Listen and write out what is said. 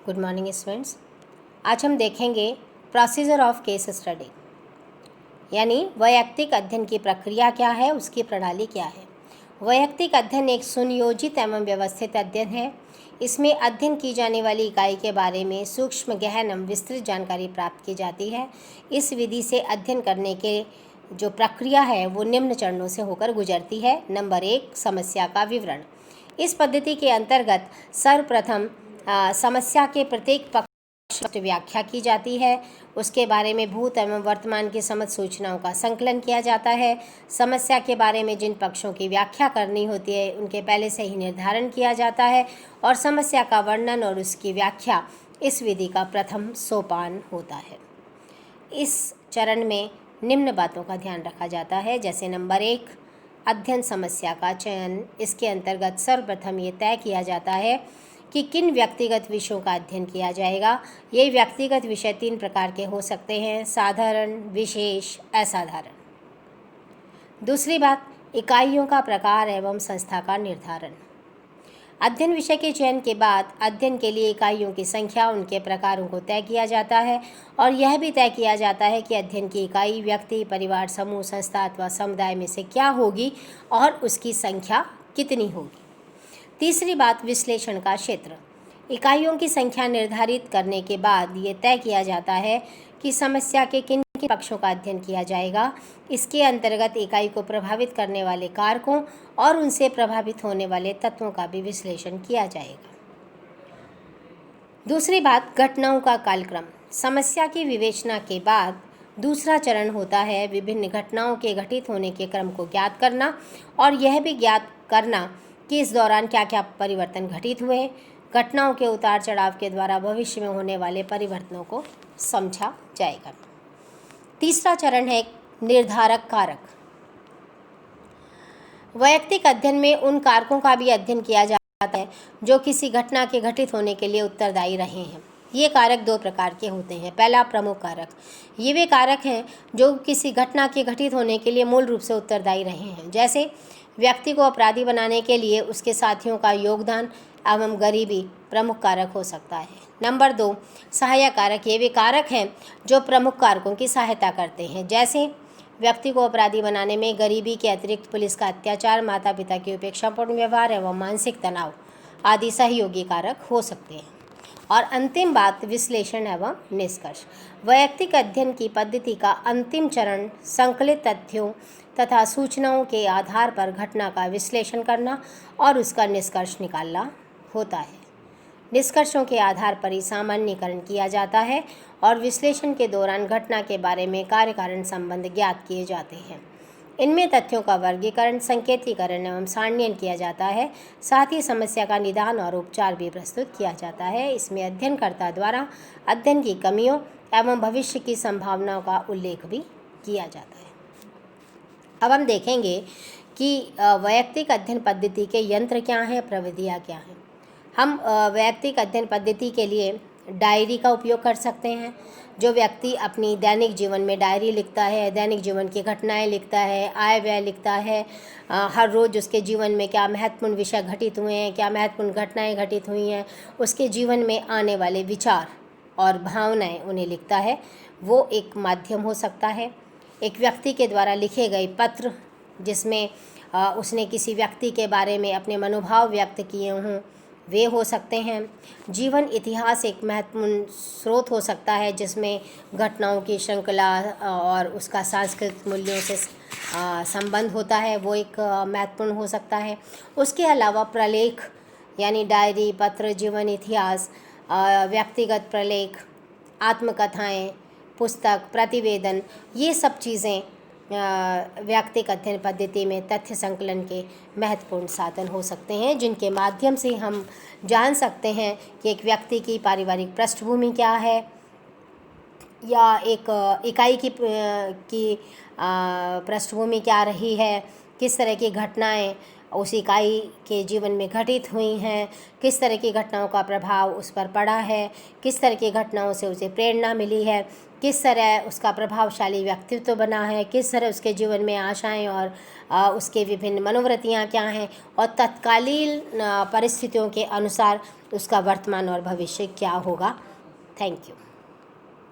Good morning students. आज हम देखेंगे प्रोसीजर ऑफ केस स्टडी, यानी वैयक्तिक अध्ययन की प्रक्रिया क्या है, उसकी प्रणाली क्या है। वैयक्तिक अध्ययन एक सुनियोजित एवं व्यवस्थित अध्ययन है। इसमें अध्ययन की जाने वाली इकाई के बारे में सूक्ष्म, गहन एवं विस्तृत जानकारी प्राप्त की जाती है। इस विधि से अध्ययन करने के जो प्रक्रिया है वो निम्न चरणों से होकर गुजरती है। नंबर 1, समस्या का विवरण। इस पद्धति के अंतर्गत सर्वप्रथम समस्या के प्रत्येक पक्ष की व्याख्या की जाती है। उसके बारे में भूत एवं वर्तमान की समझ सूचनाओं का संकलन किया जाता है। समस्या के बारे में जिन पक्षों की व्याख्या करनी होती है उनके पहले से ही निर्धारण किया जाता है और समस्या का वर्णन और उसकी व्याख्या इस विधि का प्रथम सोपान होता है। इस चरण में निम्न बातों का ध्यान रखा जाता है, जैसे नंबर 1, अध्ययन समस्या का चयन। इसके अंतर्गत सर्वप्रथम ये तय किया जाता है कि किन व्यक्तिगत विषयों का अध्ययन किया जाएगा। ये व्यक्तिगत विषय 3 प्रकार के हो सकते हैं: साधारण, विशेष, असाधारण। दूसरी बात, इकाइयों का प्रकार एवं संस्था का निर्धारण। अध्ययन विषय के चयन के बाद अध्ययन के लिए इकाइयों की संख्या, उनके प्रकारों को तय किया जाता है और यह भी तय किया जाता है कि अध्ययन की इकाई व्यक्ति, परिवार, समूह, संस्था अथवा समुदाय में से क्या होगी और उसकी संख्या कितनी होगी। तीसरी बात, विश्लेषण का क्षेत्र। इकाइयों की संख्या निर्धारित करने के बाद ये तय किया जाता है कि समस्या के किन किन पक्षों का अध्ययन किया जाएगा। इसके अंतर्गत इकाई को प्रभावित करने वाले कारकों और उनसे प्रभावित होने वाले तत्वों का भी विश्लेषण किया जाएगा। दूसरी बात, घटनाओं का कालक्रम। समस्या की विवेचना के बाद दूसरा चरण होता है विभिन्न घटनाओं के घटित होने के क्रम को ज्ञात करना और यह भी ज्ञात करना कि इस दौरान क्या क्या परिवर्तन घटित हुए। घटनाओं के उतार चढ़ाव के द्वारा भविष्य में होने वाले परिवर्तनों को समझा जाएगा। तीसरा चरण है निर्धारक कारक। वैयक्तिक अध्ययन में उन कारकों का भी अध्ययन किया जाता है जो किसी घटना के घटित होने के लिए उत्तरदायी रहे हैं। ये कारक 2 प्रकार के होते हैं। पहला, प्रमुख कारक। ये वे कारक हैं जो किसी घटना के घटित होने के लिए मूल रूप से उत्तरदायी रहे हैं, जैसे व्यक्ति को अपराधी बनाने के लिए उसके साथियों का योगदान एवं गरीबी प्रमुख कारक हो सकता है। नंबर 2, सहायक कारक। ये वे कारक हैं जो प्रमुख कारकों की सहायता करते हैं, जैसे व्यक्ति को अपराधी बनाने में गरीबी के अतिरिक्त पुलिस का अत्याचार, माता पिता की उपेक्षापूर्ण व्यवहार एवं मानसिक तनाव आदि सहयोगी कारक हो सकते हैं। और अंतिम बात, विश्लेषण एवं निष्कर्ष। वैयक्तिक अध्ययन की पद्धति का अंतिम चरण संकलित तथ्यों तथा सूचनाओं के आधार पर घटना का विश्लेषण करना और उसका निष्कर्ष निकालना होता है। निष्कर्षों के आधार पर ही सामान्यीकरण किया जाता है और विश्लेषण के दौरान घटना के बारे में कार्य कारण संबंध ज्ञात किए जाते हैं। इनमें तथ्यों का वर्गीकरण, संकेतीकरण एवं सारणीकरण किया जाता है। साथ ही समस्या का निदान और उपचार भी प्रस्तुत किया जाता है। इसमें अध्ययनकर्ता द्वारा अध्ययन की कमियों एवं भविष्य की संभावनाओं का उल्लेख भी किया जाता है। अब हम देखेंगे कि वैयक्तिक अध्ययन पद्धति के यंत्र क्या हैं, प्रविधियाँ क्या हैं। हम वैयक्तिक अध्ययन पद्धति के लिए डायरी का उपयोग कर सकते हैं। जो व्यक्ति अपनी दैनिक जीवन में डायरी लिखता है, दैनिक जीवन की घटनाएं लिखता है, आय व्यय लिखता है, हर रोज़ उसके जीवन में क्या महत्वपूर्ण विषय घटित हुए हैं, क्या महत्वपूर्ण घटनाएं घटित हुई हैं, उसके जीवन में आने वाले विचार और भावनाएं उन्हें लिखता है, वो एक माध्यम हो सकता है। एक व्यक्ति के द्वारा लिखे गए पत्र जिसमें उसने किसी व्यक्ति के बारे में अपने मनोभाव व्यक्त किए हों, वे हो सकते हैं। जीवन इतिहास एक महत्वपूर्ण स्रोत हो सकता है जिसमें घटनाओं की श्रृंखला और उसका सांस्कृतिक मूल्यों से संबंध होता है, वो एक महत्वपूर्ण हो सकता है। उसके अलावा प्रलेख यानी डायरी, पत्र, जीवन इतिहास, व्यक्तिगत प्रलेख, आत्मकथाएं, पुस्तक, प्रतिवेदन, ये सब चीज़ें वैयक्तिक अध्ययन पद्धति में तथ्य संकलन के महत्वपूर्ण साधन हो सकते हैं, जिनके माध्यम से हम जान सकते हैं कि एक व्यक्ति की पारिवारिक पृष्ठभूमि क्या है या एक इकाई की पृष्ठभूमि क्या रही है, किस तरह की घटनाएं उस इकाई के जीवन में घटित हुई हैं, किस तरह की घटनाओं का प्रभाव उस पर पड़ा है, किस तरह की घटनाओं से उसे प्रेरणा मिली है, किस तरह उसका प्रभावशाली व्यक्तित्व बना है, किस तरह उसके जीवन में आशाएं और उसके विभिन्न मनोवृत्तियां क्या हैं, और तत्कालीन परिस्थितियों के अनुसार उसका वर्तमान और भविष्य क्या होगा। Thank you.